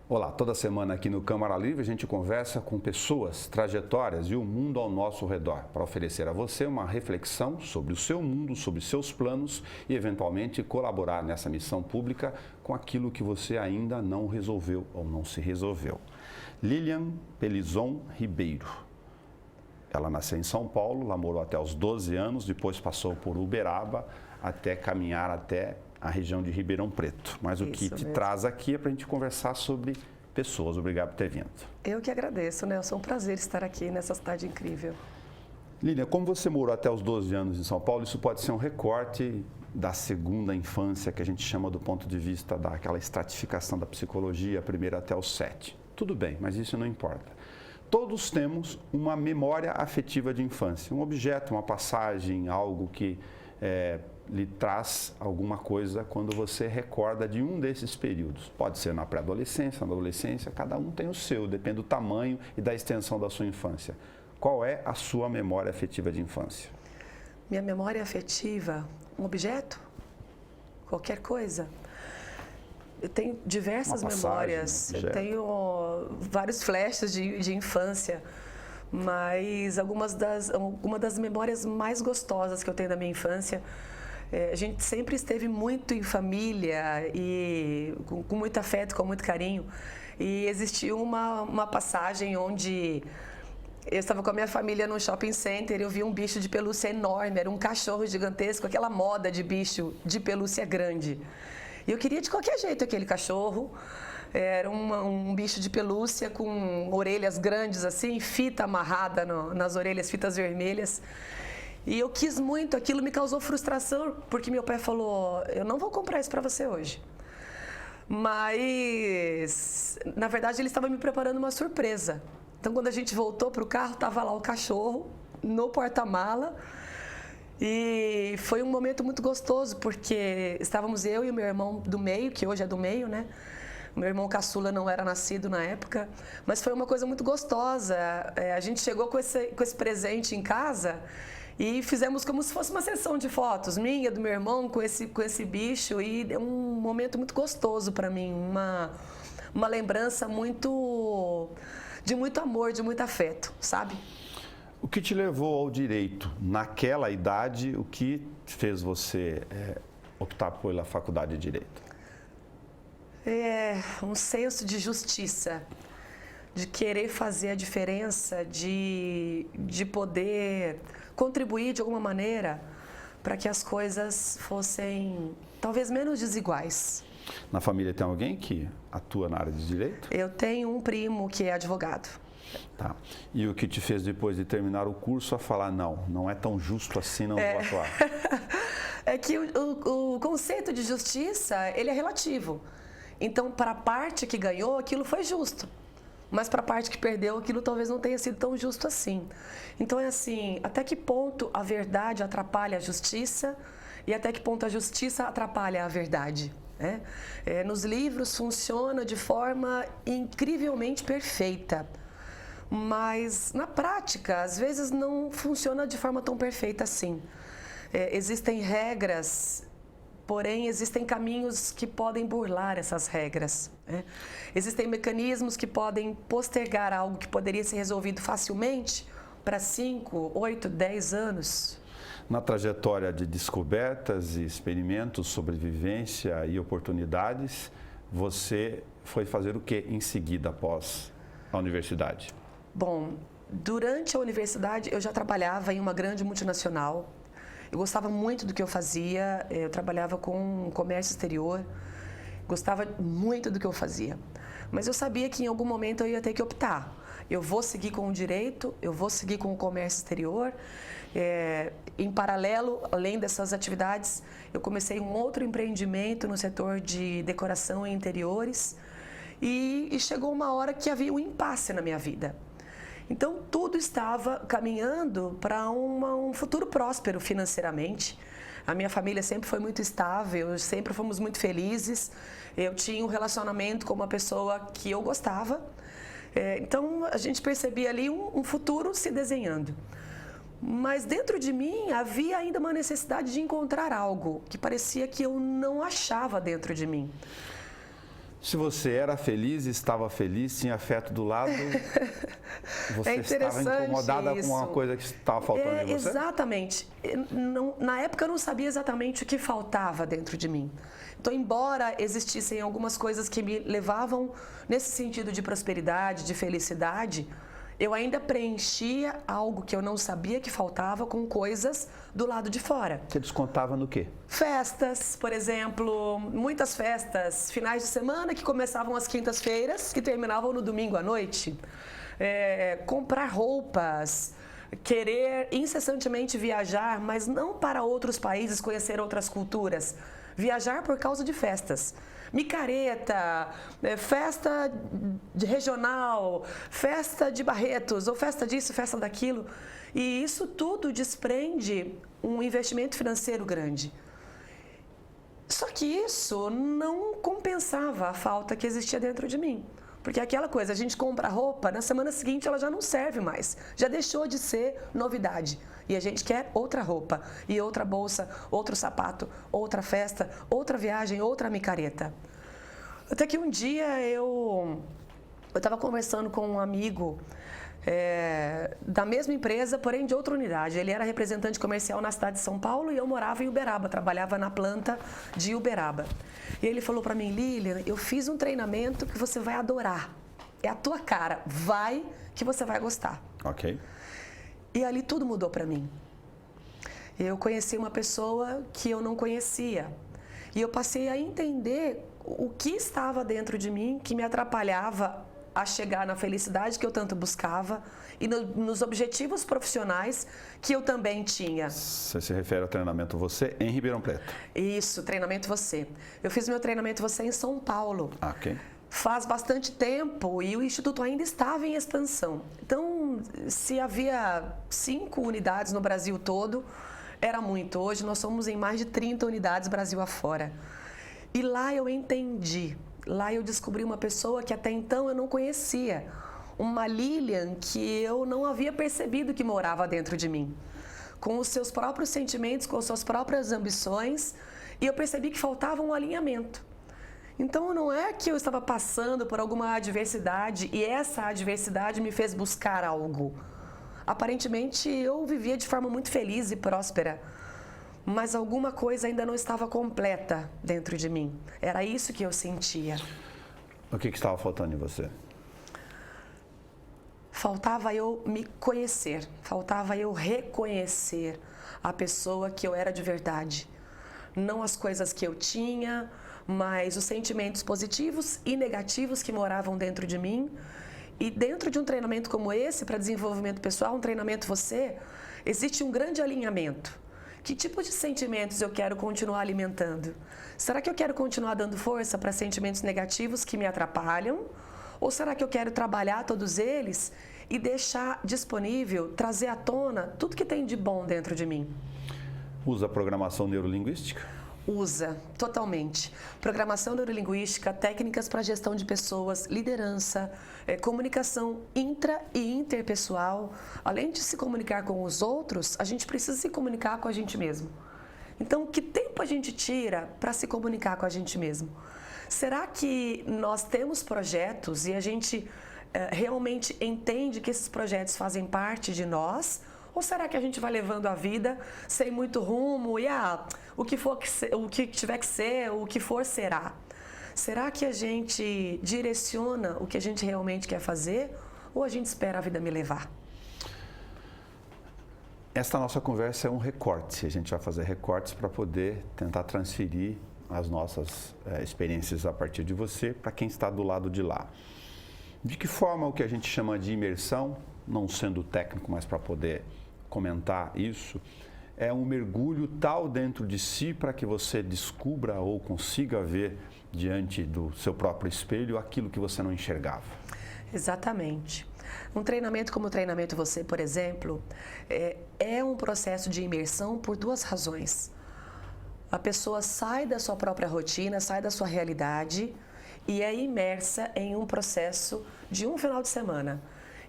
Olá, toda semana aqui no Câmara Livre a gente conversa com pessoas, trajetórias e o mundo ao nosso redor para oferecer a você uma reflexão sobre o seu mundo, sobre seus planos e eventualmente colaborar nessa missão pública com aquilo que você ainda não resolveu ou não se resolveu. Lilian Pelizon Ribeiro. Ela nasceu em São Paulo, lá morou até os 12 anos, depois passou por Uberaba até caminhar até a região de Ribeirão Preto. Mas o que te traz aqui é para a gente conversar sobre pessoas. Obrigado por ter vindo. Eu que agradeço, Nelson. É um prazer estar aqui nessa cidade incrível. Lilian, como você morou até os 12 anos em São Paulo, isso pode ser um recorte da segunda infância, que a gente chama do ponto de vista daquela estratificação da psicologia, primeiro até os 7. Tudo bem, mas isso não importa. Todos temos uma memória afetiva de infância, um objeto, uma passagem, algo que lhe traz alguma coisa quando você recorda de um desses períodos. Pode ser na pré-adolescência, na adolescência, cada um tem o seu, depende do tamanho e da extensão da sua infância. Qual é a sua memória afetiva de infância? Minha memória afetiva, um objeto? Qualquer coisa? Eu tenho diversas memórias, eu tenho vários flashes de infância, mas uma das memórias mais gostosas que eu tenho da minha infância, a gente sempre esteve muito em família e com muito afeto, com muito carinho, e existiu uma passagem onde eu estava com a minha família num shopping center e eu vi um bicho de pelúcia enorme, era um cachorro gigantesco, aquela moda de bicho de pelúcia grande. E eu queria de qualquer jeito aquele cachorro. Era um bicho de pelúcia com orelhas grandes assim, fita amarrada nas orelhas, fitas vermelhas. E eu quis muito, aquilo me causou frustração, porque meu pai falou, eu não vou comprar isso para você hoje. Mas, na verdade, ele estava me preparando uma surpresa. Então, quando a gente voltou para o carro, estava lá o cachorro no porta-mala. E foi um momento muito gostoso, porque estávamos eu e o meu irmão do meio, que hoje é do meio, né? O meu irmão caçula não era nascido na época, mas foi uma coisa muito gostosa. A gente chegou com esse presente em casa e fizemos como se fosse uma sessão de fotos, minha, do meu irmão, com esse bicho, e é um momento muito gostoso para mim, uma lembrança de muito amor, de muito afeto, sabe? O que te levou ao direito? Naquela idade, o que fez você optar pela faculdade de Direito? Um senso de justiça, de querer fazer a diferença, de poder contribuir de alguma maneira para que as coisas fossem talvez menos desiguais. Na família tem alguém que atua na área de Direito? Eu tenho um primo que é advogado. Tá. E o que te fez depois de terminar o curso a falar, não é tão justo assim, não vou atuar? É que o conceito de justiça, ele é relativo. Então, para a parte que ganhou, aquilo foi justo. Mas para a parte que perdeu, aquilo talvez não tenha sido tão justo assim. Então, é assim, até que ponto a verdade atrapalha a justiça e até que ponto a justiça atrapalha a verdade? Nos livros funciona de forma incrivelmente perfeita. Mas, na prática, às vezes não funciona de forma tão perfeita assim. Existem regras, porém existem caminhos que podem burlar essas regras. Existem mecanismos que podem postergar algo que poderia ser resolvido facilmente para 5, 8, 10 anos. Na trajetória de descobertas e experimentos, sobrevivência e oportunidades, você foi fazer o que em seguida após a universidade? Bom, durante a universidade eu já trabalhava em uma grande multinacional. Eu gostava muito do que eu fazia, eu trabalhava com comércio exterior, gostava muito do que eu fazia. Mas eu sabia que em algum momento eu ia ter que optar. Eu vou seguir com o direito, eu vou seguir com o comércio exterior. Em paralelo, além dessas atividades, eu comecei um outro empreendimento no setor de decoração e interiores. E chegou uma hora que havia um impasse na minha vida. Então, tudo estava caminhando para um futuro próspero financeiramente. A minha família sempre foi muito estável, sempre fomos muito felizes. Eu tinha um relacionamento com uma pessoa que eu gostava. Então, a gente percebia ali um futuro se desenhando. Mas dentro de mim havia ainda uma necessidade de encontrar algo que parecia que eu não achava dentro de mim. Se você era feliz, estava feliz, tinha afeto do lado, você estava incomodada com uma coisa que estava faltando em você? Exatamente. Na época eu não sabia exatamente o que faltava dentro de mim. Então, embora existissem algumas coisas que me levavam nesse sentido de prosperidade, de felicidade, eu ainda preenchia algo que eu não sabia que faltava com coisas do lado de fora. Você descontava no quê? Festas, por exemplo, muitas festas, finais de semana que começavam às quintas-feiras e terminavam no domingo à noite. Comprar roupas, querer incessantemente viajar, mas não para outros países, conhecer outras culturas. Viajar por causa de festas. Micareta, festa regional, festa de Barretos, ou festa disso, festa daquilo. E isso tudo desprende um investimento financeiro grande. Só que isso não compensava a falta que existia dentro de mim. Porque aquela coisa, a gente compra roupa, na semana seguinte ela já não serve mais. Já deixou de ser novidade. E a gente quer outra roupa, e outra bolsa, outro sapato, outra festa, outra viagem, outra micareta. Até que um dia eu estava conversando com um amigo da mesma empresa, porém de outra unidade. Ele era representante comercial na cidade de São Paulo e eu morava em Uberaba, trabalhava na planta de Uberaba. E ele falou para mim: Lilian, eu fiz um treinamento que você vai adorar. É a tua cara, vai que você vai gostar. Ok. E ali tudo mudou para mim. Eu conheci uma pessoa que eu não conhecia. E eu passei a entender o que estava dentro de mim que me atrapalhava a chegar na felicidade que eu tanto buscava e nos objetivos profissionais que eu também tinha. Você se refere ao treinamento Você em Ribeirão Preto? Isso, treinamento Você. Eu fiz meu treinamento Você em São Paulo. Ok. Faz bastante tempo e o Instituto ainda estava em expansão. Então, se havia 5 unidades no Brasil todo, era muito. Hoje nós somos em mais de 30 unidades Brasil afora. E lá eu entendi, lá eu descobri uma pessoa que até então eu não conhecia. Uma Lilian que eu não havia percebido que morava dentro de mim. Com os seus próprios sentimentos, com as suas próprias ambições. E eu percebi que faltava um alinhamento. Então, não é que eu estava passando por alguma adversidade e essa adversidade me fez buscar algo. Aparentemente, eu vivia de forma muito feliz e próspera, mas alguma coisa ainda não estava completa dentro de mim. Era isso que eu sentia. O que estava faltando em você? Faltava eu me conhecer, faltava eu reconhecer a pessoa que eu era de verdade. Não as coisas que eu tinha, mas os sentimentos positivos e negativos que moravam dentro de mim. E dentro de um treinamento como esse, para desenvolvimento pessoal, um treinamento Você, existe um grande alinhamento. Que tipo de sentimentos eu quero continuar alimentando? Será que eu quero continuar dando força para sentimentos negativos que me atrapalham? Ou será que eu quero trabalhar todos eles e deixar disponível, trazer à tona tudo que tem de bom dentro de mim? Usa programação neurolinguística? Usa, totalmente. Programação neurolinguística, técnicas para gestão de pessoas, liderança, comunicação intra e interpessoal. Além de se comunicar com os outros, a gente precisa se comunicar com a gente mesmo. Então, que tempo a gente tira para se comunicar com a gente mesmo? Será que nós temos projetos e a gente realmente entende que esses projetos fazem parte de nós? Ou será que a gente vai levando a vida sem muito rumo e o que tiver que ser, o que for será? Será que a gente direciona o que a gente realmente quer fazer ou a gente espera a vida me levar? Esta nossa conversa é um recorte. A gente vai fazer recortes para poder tentar transferir as nossas experiências a partir de você para quem está do lado de lá. De que forma o que a gente chama de imersão, não sendo técnico, mas para poder comentar isso, é um mergulho tal dentro de si para que você descubra ou consiga ver diante do seu próprio espelho aquilo que você não enxergava. Exatamente. Um treinamento como o treinamento Você, por exemplo, é um processo de imersão por 2 razões. A pessoa sai da sua própria rotina, sai da sua realidade e é imersa em um processo de um final de semana.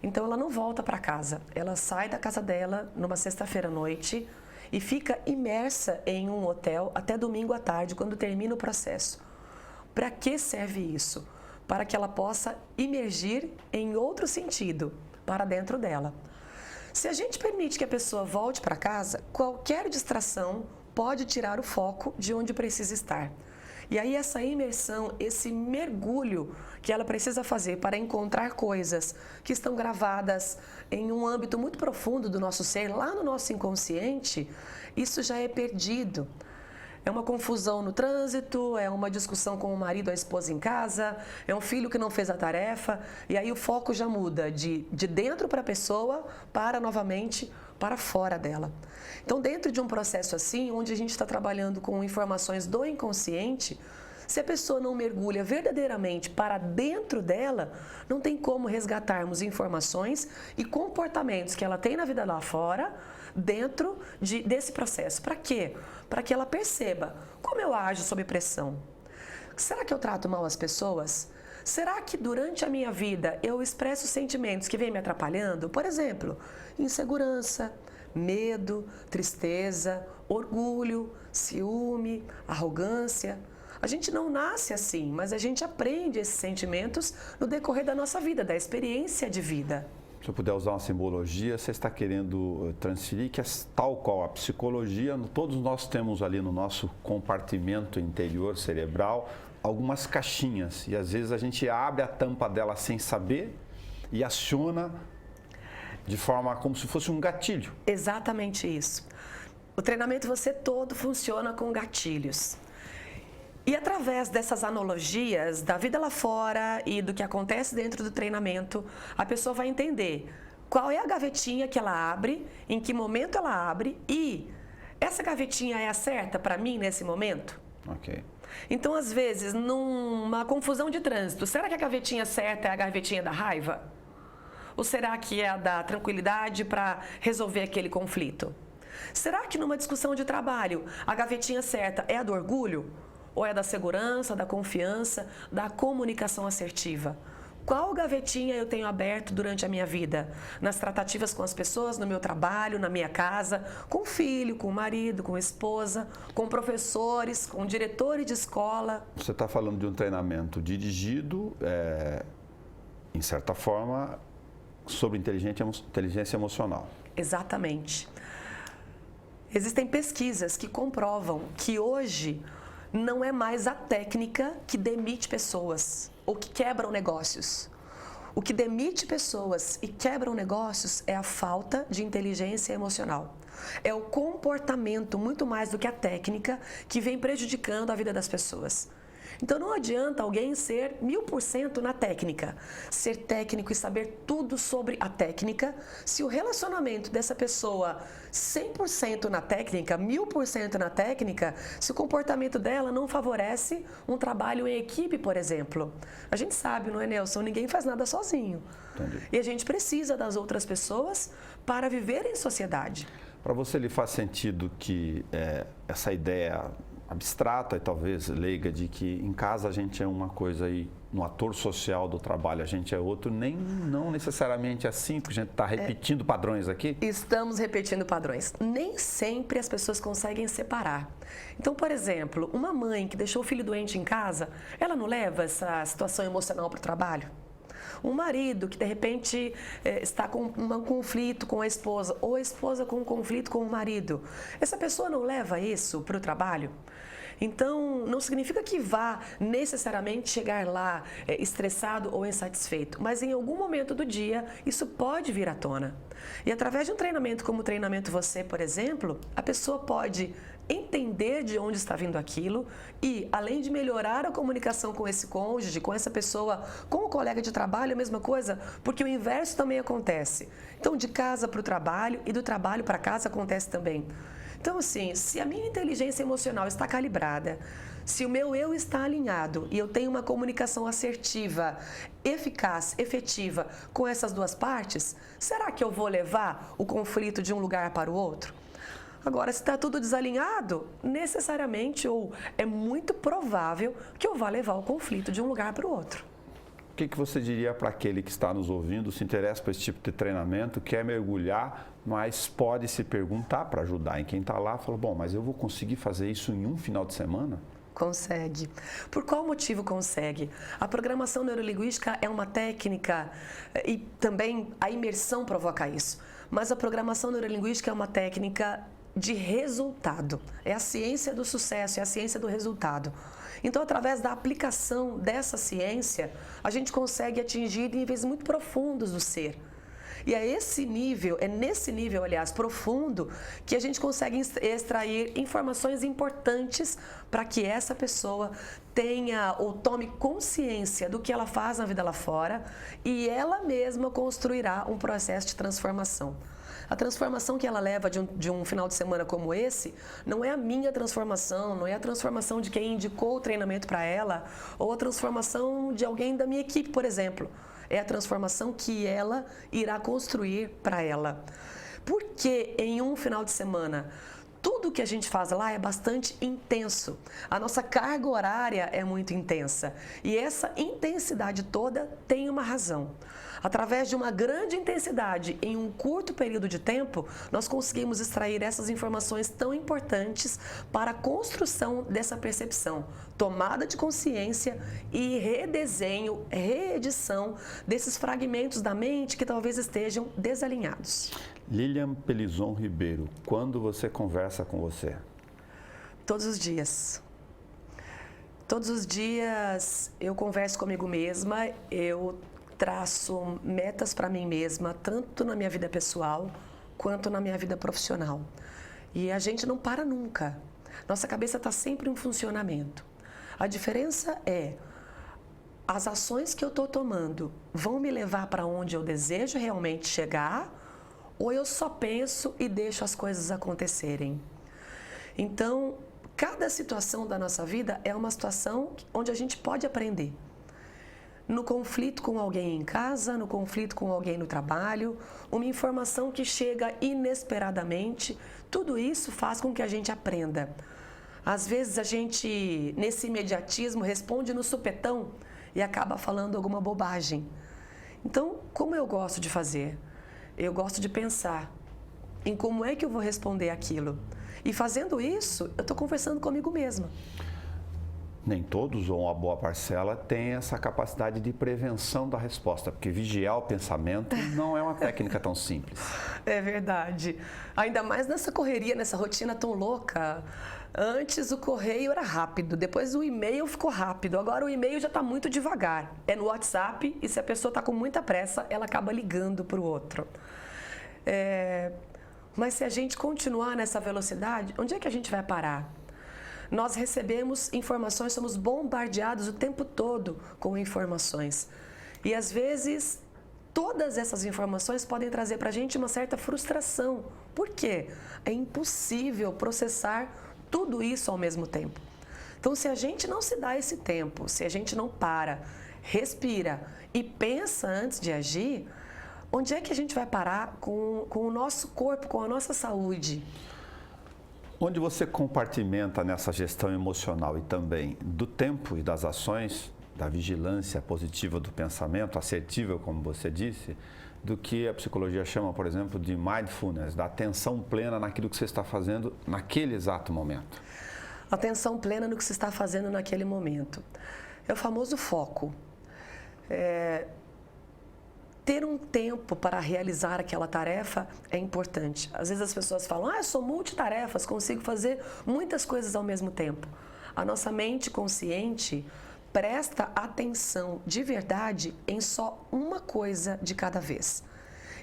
Então, ela não volta para casa, ela sai da casa dela numa sexta-feira à noite e fica imersa em um hotel até domingo à tarde, quando termina o processo. Para que serve isso? para que ela possa imergir em outro sentido, para dentro dela. Se a gente permite que a pessoa volte para casa, qualquer distração pode tirar o foco de onde precisa estar. E aí essa imersão, esse mergulho que ela precisa fazer para encontrar coisas que estão gravadas em um âmbito muito profundo do nosso ser, lá no nosso inconsciente, isso já é perdido. É uma confusão no trânsito, é uma discussão com o marido ou a esposa em casa, é um filho que não fez a tarefa, e aí o foco já muda de dentro para a pessoa para novamente para fora dela. Então, dentro de um processo assim, onde a gente está trabalhando com informações do inconsciente, se a pessoa não mergulha verdadeiramente para dentro dela, não tem como resgatarmos informações e comportamentos que ela tem na vida lá fora, dentro desse processo. Para quê? Para que ela perceba como eu ajo sob pressão. Será que eu trato mal as pessoas? Será que durante a minha vida eu expresso sentimentos que vêm me atrapalhando? Por exemplo, insegurança, medo, tristeza, orgulho, ciúme, arrogância. A gente não nasce assim, mas a gente aprende esses sentimentos no decorrer da nossa vida, da experiência de vida. Se eu puder usar uma simbologia, você está querendo transferir que, tal qual a psicologia, todos nós temos ali no nosso compartimento interior cerebral algumas caixinhas. E às vezes a gente abre a tampa dela sem saber e aciona de forma como se fosse um gatilho. Exatamente isso. O treinamento Você Todo funciona com gatilhos. E através dessas analogias da vida lá fora e do que acontece dentro do treinamento, a pessoa vai entender qual é a gavetinha que ela abre, em que momento ela abre e essa gavetinha é a certa para mim nesse momento? Ok. Então, às vezes, numa confusão de trânsito, será que a gavetinha certa é a gavetinha da raiva? Ou será que é a da tranquilidade para resolver aquele conflito? Será que numa discussão de trabalho, a gavetinha certa é a do orgulho? Ou é da segurança, da confiança, da comunicação assertiva? Qual gavetinha eu tenho aberto durante a minha vida? Nas tratativas com as pessoas, no meu trabalho, na minha casa, com o filho, com o marido, com a esposa, com professores, com diretores de escola. Você está falando de um treinamento dirigido, em certa forma, sobre inteligência emocional. Exatamente. Existem pesquisas que comprovam que hoje não é mais a técnica que demite pessoas ou que quebram negócios. O que demite pessoas e quebram negócios é a falta de inteligência emocional. É o comportamento, muito mais do que a técnica, que vem prejudicando a vida das pessoas. Então não adianta alguém ser 1000% na técnica, ser técnico e saber tudo sobre a técnica, se o relacionamento dessa pessoa 100% na técnica, 1000% na técnica, se o comportamento dela não favorece um trabalho em equipe, por exemplo. A gente sabe, não é, Nelson? Ninguém faz nada sozinho. Entendi. E a gente precisa das outras pessoas para viver em sociedade. Para você, lhe faz sentido que essa ideia abstrata e talvez leiga de que em casa a gente é uma coisa e no ator social do trabalho a gente é outro, não necessariamente assim, porque a gente está repetindo padrões aqui? Estamos repetindo padrões. Nem sempre as pessoas conseguem separar. Então, por exemplo, uma mãe que deixou o filho doente em casa, ela não leva essa situação emocional para o trabalho? Um marido que, de repente, está com um conflito com a esposa, ou a esposa com um conflito com o marido, essa pessoa não leva isso para o trabalho? Então, não significa que vá necessariamente chegar lá estressado ou insatisfeito, mas em algum momento do dia isso pode vir à tona. E através de um treinamento como o Treinamento Você, por exemplo, a pessoa pode entender de onde está vindo aquilo e, além de melhorar a comunicação com esse cônjuge, com essa pessoa, com o colega de trabalho, a mesma coisa, porque o inverso também acontece. Então, de casa para o trabalho e do trabalho para casa acontece também. Então, assim, se a minha inteligência emocional está calibrada, se o meu eu está alinhado e eu tenho uma comunicação assertiva, eficaz, efetiva com essas duas partes, será que eu vou levar o conflito de um lugar para o outro? Agora, se está tudo desalinhado, necessariamente ou é muito provável que eu vá levar o conflito de um lugar para o outro. O que você diria para aquele que está nos ouvindo, se interessa por esse tipo de treinamento, quer mergulhar, mas pode se perguntar para ajudar em quem está lá, fala, bom, mas eu vou conseguir fazer isso em um final de semana? Consegue. Por qual motivo consegue? A programação neurolinguística é uma técnica e também a imersão provoca isso. Mas a programação neurolinguística é uma técnica de resultado. É a ciência do sucesso, é a ciência do resultado. Então, através da aplicação dessa ciência, a gente consegue atingir níveis muito profundos do ser. E é nesse nível, aliás, profundo, que a gente consegue extrair informações importantes para que essa pessoa tenha ou tome consciência do que ela faz na vida lá fora e ela mesma construirá um processo de transformação. A transformação que ela leva de um final de semana como esse não é a minha transformação, não é a transformação de quem indicou o treinamento para ela ou a transformação de alguém da minha equipe, por exemplo. É a transformação que ela irá construir para ela. Porque em um final de semana, tudo que a gente faz lá é bastante intenso. A nossa carga horária é muito intensa. E essa intensidade toda tem uma razão. Através de uma grande intensidade em um curto período de tempo, nós conseguimos extrair essas informações tão importantes para a construção dessa percepção, tomada de consciência e redesenho, reedição desses fragmentos da mente que talvez estejam desalinhados. Lilian Pelizon Ribeiro, quando você conversa com você? Todos os dias. Todos os dias eu converso comigo mesma, eu traço metas para mim mesma, tanto na minha vida pessoal quanto na minha vida profissional. E a gente não para nunca. Nossa cabeça está sempre em funcionamento. A diferença é, as ações que eu estou tomando vão me levar para onde eu desejo realmente chegar ou eu só penso e deixo as coisas acontecerem? Então, cada situação da nossa vida é uma situação onde a gente pode aprender. No conflito com alguém em casa, no conflito com alguém no trabalho, uma informação que chega inesperadamente, tudo isso faz com que a gente aprenda. Às vezes a gente, nesse imediatismo, responde no supetão e acaba falando alguma bobagem. Então, como eu gosto de fazer? Eu gosto de pensar em como é que eu vou responder aquilo. E fazendo isso, eu estou conversando comigo mesma. Nem todos, ou uma boa parcela, tem essa capacidade de prevenção da resposta, porque vigiar o pensamento não é uma técnica tão simples. É verdade. Ainda mais nessa correria, nessa rotina tão louca. Antes o correio era rápido, depois o e-mail ficou rápido, agora o e-mail já está muito devagar. É no WhatsApp e se a pessoa está com muita pressa, ela acaba ligando para o outro. Mas se a gente continuar nessa velocidade, onde é que a gente vai parar? Nós recebemos informações, somos bombardeados o tempo todo com informações. E às vezes, todas essas informações podem trazer para a gente uma certa frustração. Por quê? É impossível processar tudo isso ao mesmo tempo. Então, se a gente não se dá esse tempo, se a gente não para, respira e pensa antes de agir, onde é que a gente vai parar com o nosso corpo, com a nossa saúde? Onde você compartimenta nessa gestão emocional e também do tempo e das ações, da vigilância positiva do pensamento, assertível, como você disse, do que a psicologia chama, por exemplo, de mindfulness, da atenção plena naquilo que você está fazendo naquele exato momento? Atenção plena no que você está fazendo naquele momento. É o famoso foco. Ter um tempo para realizar aquela tarefa é importante. Às vezes as pessoas falam, eu sou multitarefas, consigo fazer muitas coisas ao mesmo tempo. A nossa mente consciente presta atenção de verdade em só uma coisa de cada vez.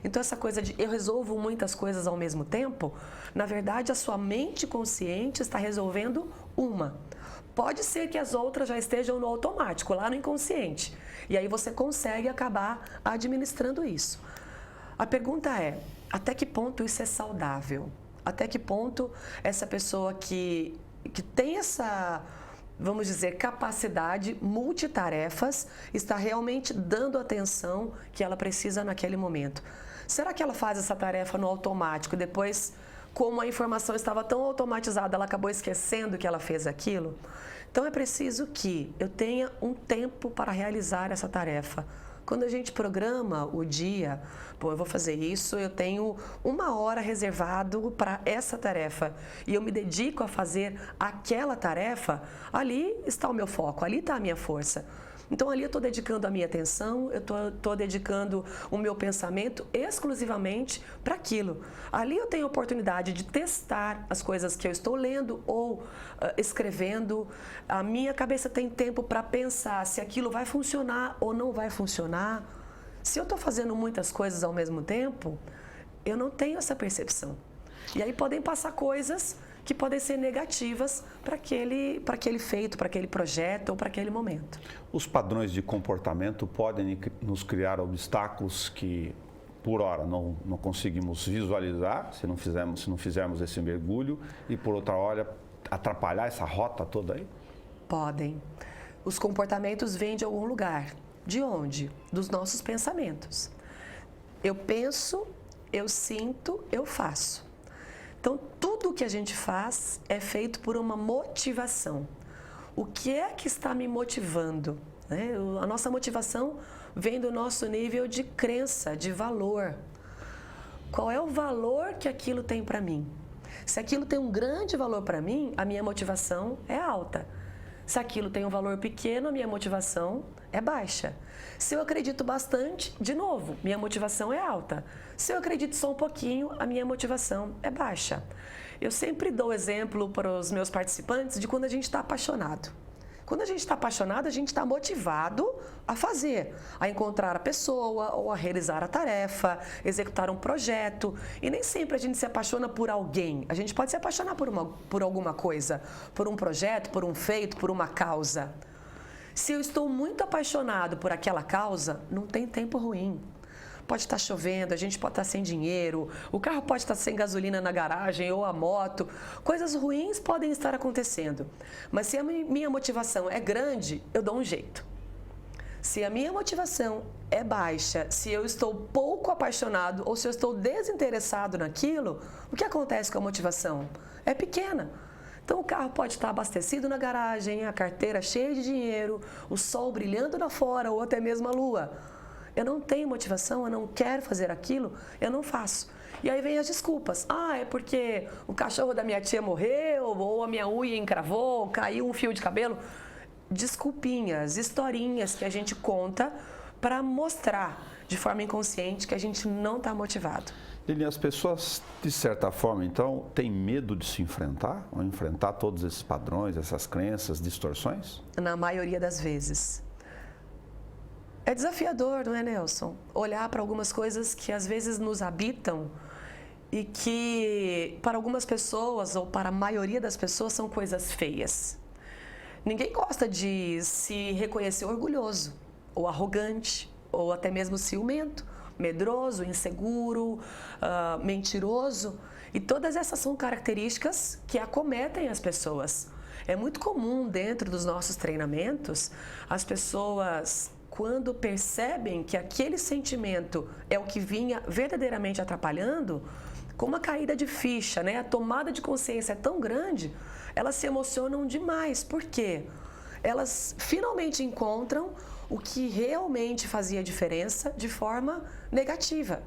Então essa coisa de eu resolvo muitas coisas ao mesmo tempo, na verdade a sua mente consciente está resolvendo uma. Pode ser que as outras já estejam no automático, lá no inconsciente. E aí você consegue acabar administrando isso. A pergunta é, até que ponto isso é saudável? Até que ponto essa pessoa que tem essa, vamos dizer, capacidade multitarefas está realmente dando a atenção que ela precisa naquele momento? Será que ela faz essa tarefa no automático e depois, como a informação estava tão automatizada, ela acabou esquecendo que ela fez aquilo? Então é preciso que eu tenha um tempo para realizar essa tarefa Quando a gente programa o dia, pô, eu vou fazer isso, eu tenho 1 hora reservado para essa tarefa e eu me dedico a fazer aquela tarefa, ali está o meu foco, ali está a minha força. Então, ali eu estou dedicando a minha atenção, eu estou dedicando o meu pensamento exclusivamente para aquilo. Ali eu tenho a oportunidade de testar as coisas que eu estou lendo ou escrevendo. A minha cabeça tem tempo para pensar se aquilo vai funcionar ou não vai funcionar. Se eu estou fazendo muitas coisas ao mesmo tempo, eu não tenho essa percepção. E aí podem passar coisas que podem ser negativas para aquele feito, para aquele projeto ou para aquele momento. Os padrões de comportamento podem nos criar obstáculos que, por hora, não conseguimos visualizar se não fizermos esse mergulho e, por outra hora, atrapalhar essa rota toda aí? Podem. Os comportamentos vêm de algum lugar. De onde? Dos nossos pensamentos. Eu penso, eu sinto, eu faço. Então, tudo o que a gente faz é feito por uma motivação. O que é que está me motivando? A nossa motivação vem do nosso nível de crença, de valor. Qual é o valor que aquilo tem para mim? Se aquilo tem um grande valor para mim, a minha motivação é alta. Se aquilo tem um valor pequeno, a minha motivação é baixa. Se eu acredito bastante, de novo, minha motivação é alta. Se eu acredito só um pouquinho, a minha motivação é baixa. Eu sempre dou exemplo para os meus participantes de quando a gente está apaixonado. Quando a gente está apaixonado, a gente está motivado a fazer, a encontrar a pessoa ou a realizar a tarefa, executar um projeto. E nem sempre a gente se apaixona por alguém. A gente pode se apaixonar por alguma coisa, por um projeto, por um feito, por uma causa. Se eu estou muito apaixonado por aquela causa, não tem tempo ruim. Pode estar chovendo, a gente pode estar sem dinheiro, o carro pode estar sem gasolina na garagem ou a moto. Coisas ruins podem estar acontecendo. Mas se a minha motivação é grande, eu dou um jeito. Se a minha motivação é baixa, se eu estou pouco apaixonado ou se eu estou desinteressado naquilo, o que acontece com a motivação? É pequena. Então o carro pode estar abastecido na garagem, a carteira cheia de dinheiro, o sol brilhando lá fora ou até mesmo a lua. Eu não tenho motivação, eu não quero fazer aquilo, eu não faço. E aí vem as desculpas. Ah, é porque o cachorro da minha tia morreu, ou a minha unha encravou, caiu um fio de cabelo. Desculpinhas, historinhas que a gente conta para mostrar de forma inconsciente que a gente não está motivado. Lilian, as pessoas, de certa forma, então, têm medo de se enfrentar, ou enfrentar todos esses padrões, essas crenças, distorções? Na maioria das vezes. É desafiador, não é, Nelson? Olhar para algumas coisas que às vezes nos habitam e que para algumas pessoas ou para a maioria das pessoas são coisas feias. Ninguém gosta de se reconhecer orgulhoso ou arrogante ou até mesmo ciumento, medroso, inseguro, mentiroso. E todas essas são características que acometem as pessoas. É muito comum dentro dos nossos treinamentos as pessoas, quando percebem que aquele sentimento é o que vinha verdadeiramente atrapalhando, com uma caída de ficha, né? A tomada de consciência é tão grande, elas se emocionam demais. Por quê? Elas finalmente encontram o que realmente fazia diferença de forma negativa.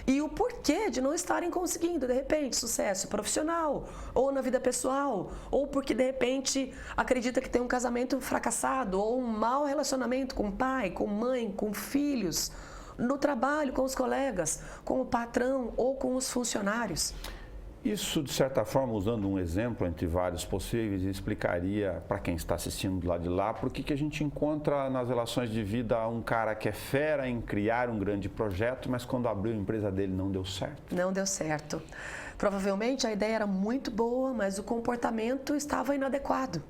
E o porquê de não estarem conseguindo, de repente, sucesso profissional, ou na vida pessoal, ou porque, de repente, acredita que tem um casamento fracassado, ou um mau relacionamento com o pai, com mãe, com filhos, no trabalho, com os colegas, com o patrão ou com os funcionários. Isso, de certa forma, usando um exemplo entre vários possíveis, explicaria para quem está assistindo do lado de lá por que a gente encontra nas relações de vida um cara que é fera em criar um grande projeto, mas quando abriu a empresa dele não deu certo. Não deu certo. Provavelmente a ideia era muito boa, mas o comportamento estava inadequado.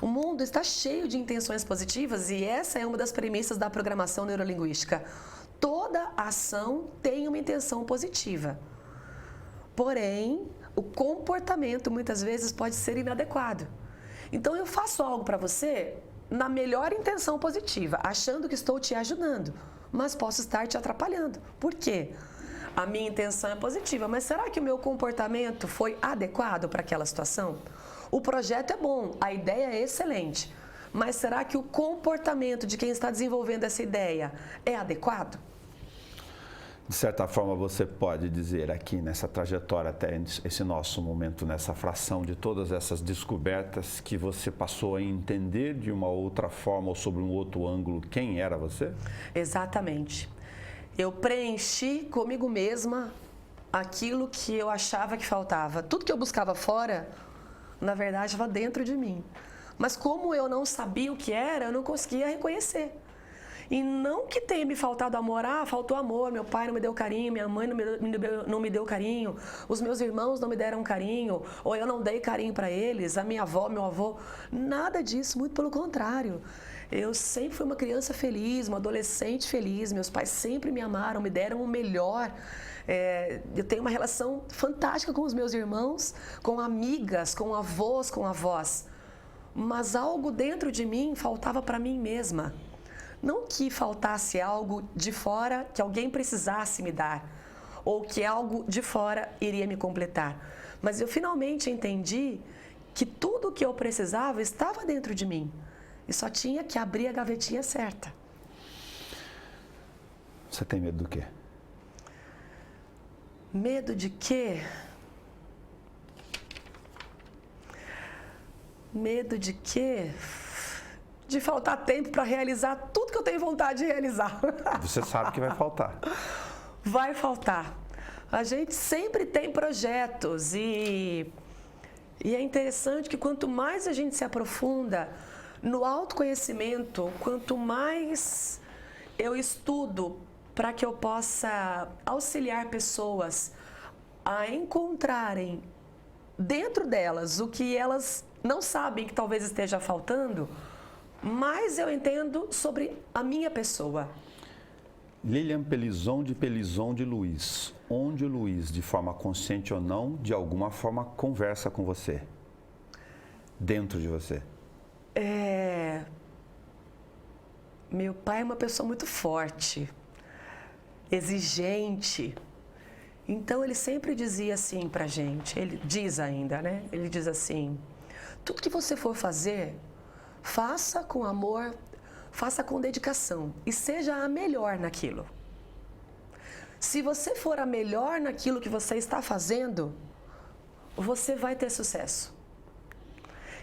O mundo está cheio de intenções positivas e essa é uma das premissas da programação neurolinguística. Toda ação tem uma intenção positiva. Porém, o comportamento muitas vezes pode ser inadequado. Então eu faço algo para você na melhor intenção positiva, achando que estou te ajudando, mas posso estar te atrapalhando. Por quê? A minha intenção é positiva, mas será que o meu comportamento foi adequado para aquela situação? O projeto é bom, a ideia é excelente, mas será que o comportamento de quem está desenvolvendo essa ideia é adequado? De certa forma, você pode dizer aqui nessa trajetória até esse nosso momento, nessa fração de todas essas descobertas, que você passou a entender de uma outra forma ou sobre um outro ângulo quem era você? Exatamente. Eu preenchi comigo mesma aquilo que eu achava que faltava. Tudo que eu buscava fora, na verdade, estava dentro de mim. Mas como eu não sabia o que era, eu não conseguia reconhecer. E não que tenha me faltado amor, faltou amor, meu pai não me deu carinho, minha mãe não me deu carinho, os meus irmãos não me deram carinho, ou eu não dei carinho para eles, a minha avó, meu avô, nada disso, muito pelo contrário. Eu sempre fui uma criança feliz, uma adolescente feliz, meus pais sempre me amaram, me deram o melhor. Eu tenho uma relação fantástica com os meus irmãos, com amigas, com avós, com avós. Mas algo dentro de mim faltava para mim mesma. Não que faltasse algo de fora que alguém precisasse me dar, ou que algo de fora iria me completar. Mas eu finalmente entendi que tudo o que eu precisava estava dentro de mim. E só tinha que abrir a gavetinha certa. Você tem medo do quê? Medo de quê? Medo de quê? De faltar tempo para realizar tudo que eu tenho vontade de realizar. Você sabe que vai faltar. Vai faltar. A gente sempre tem projetos e é interessante que quanto mais a gente se aprofunda no autoconhecimento, quanto mais eu estudo para que eu possa auxiliar pessoas a encontrarem dentro delas o que elas não sabem que talvez esteja faltando, mais eu entendo sobre a minha pessoa. Lilian Pelizon de Luiz. Onde o Luiz, de forma consciente ou não, de alguma forma conversa com você? Dentro de você? Meu pai é uma pessoa muito forte, exigente. Então ele sempre dizia assim pra gente, ele diz ainda, né? Ele diz assim: tudo que você for fazer, faça com amor, faça com dedicação e seja a melhor naquilo. Se você for a melhor naquilo que você está fazendo, você vai ter sucesso.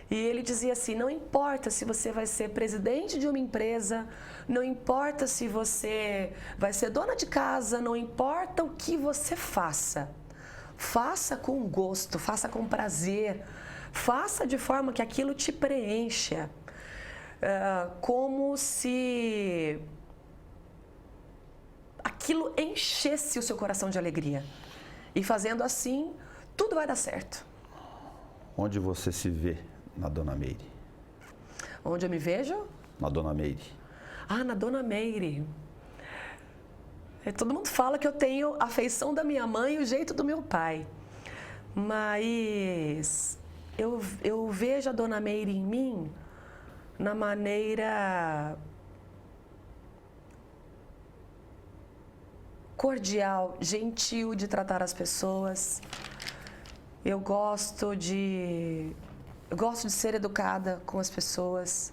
E ele dizia assim: não importa se você vai ser presidente de uma empresa, não importa se você vai ser dona de casa, não importa o que você faça. Faça com gosto, faça com prazer, faça de forma que aquilo te preencha. Como se aquilo enchesse o seu coração de alegria. E fazendo assim, tudo vai dar certo. Onde você se vê na Dona Meire? Onde eu me vejo? Na Dona Meire. Na Dona Meire. Todo mundo fala que eu tenho a feição da minha mãe e o jeito do meu pai. Mas eu vejo a Dona Meire em mim na maneira cordial, gentil de tratar as pessoas. Eu gosto de ser educada com as pessoas.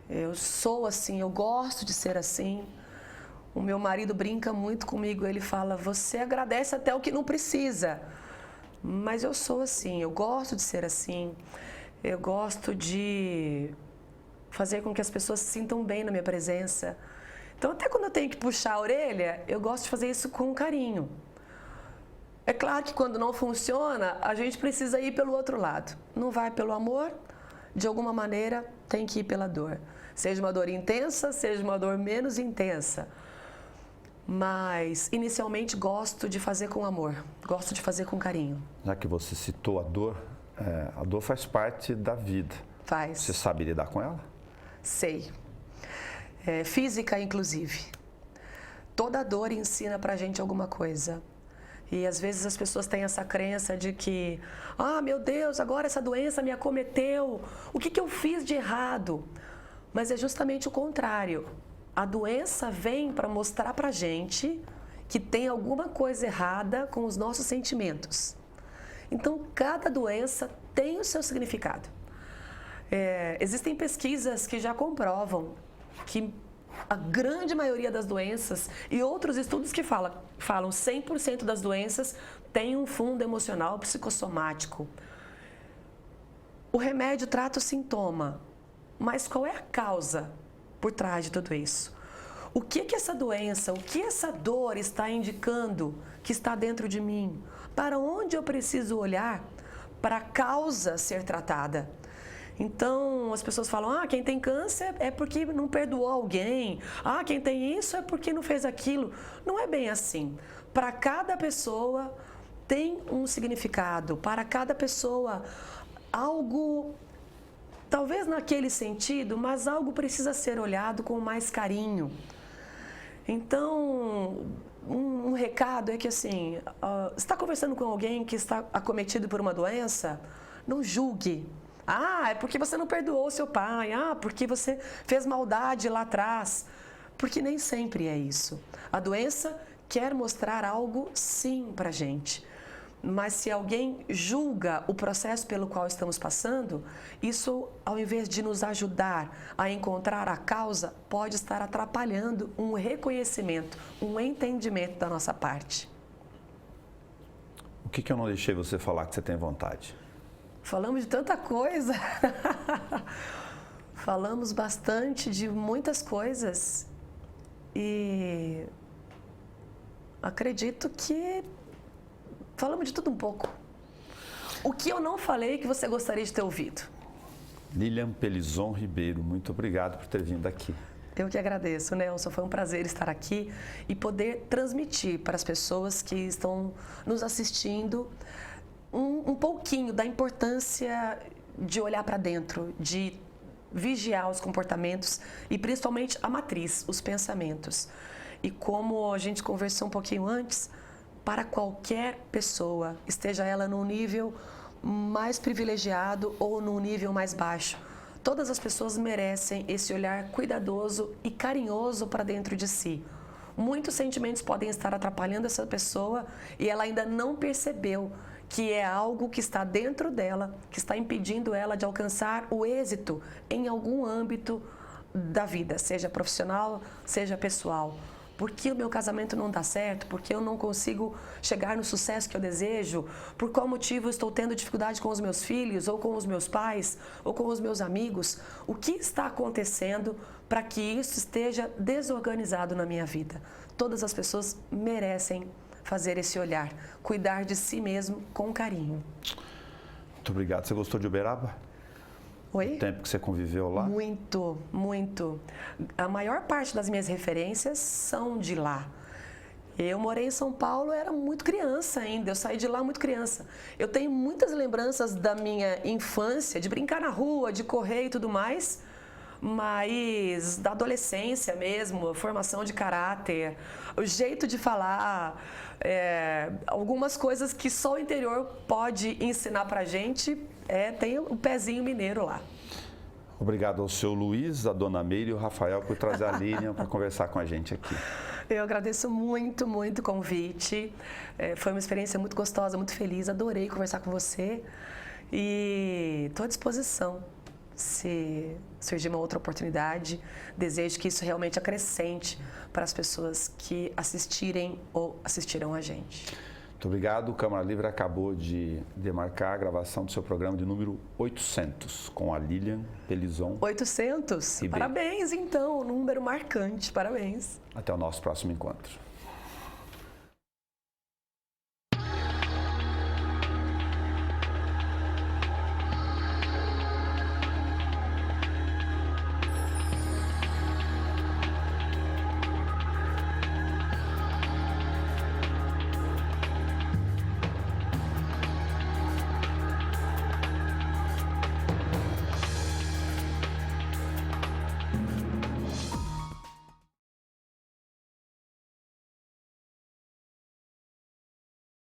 Eu sou assim, eu gosto de ser assim. O meu marido brinca muito comigo, ele fala: você agradece até o que não precisa. Mas eu sou assim, eu gosto de ser assim. Eu gosto de fazer com que as pessoas se sintam bem na minha presença. Então, até quando eu tenho que puxar a orelha, eu gosto de fazer isso com carinho. É claro que quando não funciona, a gente precisa ir pelo outro lado. Não vai pelo amor, de alguma maneira tem que ir pela dor. Seja uma dor intensa, seja uma dor menos intensa. Mas, inicialmente, gosto de fazer com amor, gosto de fazer com carinho. Já que você citou a dor faz parte da vida. Faz. Você sabe lidar com ela? Sei. Física, inclusive. Toda dor ensina pra gente alguma coisa. E às vezes as pessoas têm essa crença de que, meu Deus, agora essa doença me acometeu, o que eu fiz de errado? Mas é justamente o contrário. A doença vem para mostrar pra gente que tem alguma coisa errada com os nossos sentimentos. Então, cada doença tem o seu significado. Existem pesquisas que já comprovam que a grande maioria das doenças e outros estudos que falam 100% das doenças têm um fundo emocional psicossomático. O remédio trata o sintoma, mas qual é a causa por trás de tudo isso? O que essa doença, o que essa dor está indicando que está dentro de mim? Para onde eu preciso olhar para a causa ser tratada? Então, as pessoas falam, quem tem câncer é porque não perdoou alguém. Quem tem isso é porque não fez aquilo. Não é bem assim. Para cada pessoa tem um significado. Para cada pessoa, algo, talvez naquele sentido, mas algo precisa ser olhado com mais carinho. Então, um recado é que assim, você está conversando com alguém que está acometido por uma doença, não julgue. É porque você não perdoou seu pai, porque você fez maldade lá atrás. Porque nem sempre é isso. A doença quer mostrar algo, sim, pra gente. Mas se alguém julga o processo pelo qual estamos passando, isso, ao invés de nos ajudar a encontrar a causa, pode estar atrapalhando um reconhecimento, um entendimento da nossa parte. O que eu não deixei você falar que você tem vontade? Falamos de tanta coisa. Falamos bastante de muitas coisas. E acredito que falamos de tudo um pouco. O que eu não falei que você gostaria de ter ouvido? Lilian Pelizon Ribeiro, muito obrigado por ter vindo aqui. Eu que agradeço, Nelson. Foi um prazer estar aqui e poder transmitir para as pessoas que estão nos assistindo um pouquinho da importância de olhar para dentro, de vigiar os comportamentos e principalmente a matriz, os pensamentos. E como a gente conversou um pouquinho antes, para qualquer pessoa, esteja ela num nível mais privilegiado ou num nível mais baixo, todas as pessoas merecem esse olhar cuidadoso e carinhoso para dentro de si. Muitos sentimentos podem estar atrapalhando essa pessoa e ela ainda não percebeu que é algo que está dentro dela, que está impedindo ela de alcançar o êxito em algum âmbito da vida, seja profissional, seja pessoal. Por que o meu casamento não dá certo? Por que eu não consigo chegar no sucesso que eu desejo? Por qual motivo eu estou tendo dificuldade com os meus filhos, ou com os meus pais, ou com os meus amigos? O que está acontecendo para que isso esteja desorganizado na minha vida? Todas as pessoas merecem fazer esse olhar, cuidar de si mesmo com carinho. Muito obrigado. Você gostou de Uberaba? Oi? O tempo que você conviveu lá? Muito, muito. A maior parte das minhas referências são de lá. Eu morei em São Paulo, era muito criança ainda, eu saí de lá muito criança. Eu tenho muitas lembranças da minha infância, de brincar na rua, de correr e tudo mais, mas da adolescência mesmo, a formação de caráter, o jeito de falar, algumas coisas que só o interior pode ensinar pra gente, tem o pezinho mineiro lá. Obrigado ao seu Luiz, a dona Meire e o Rafael por trazer a Lilian para conversar com a gente aqui. Eu agradeço muito, muito o convite. Foi uma experiência muito gostosa, muito feliz. Adorei conversar com você e estou à disposição. Se surgir uma outra oportunidade, desejo que isso realmente acrescente para as pessoas que assistirem ou assistirão a gente. Muito obrigado. O Câmara Livre acabou de demarcar a gravação do seu programa de número 800, com a Lilian Pelizon. 800? Ribeiro. Parabéns, então. Um número marcante. Parabéns. Até o nosso próximo encontro.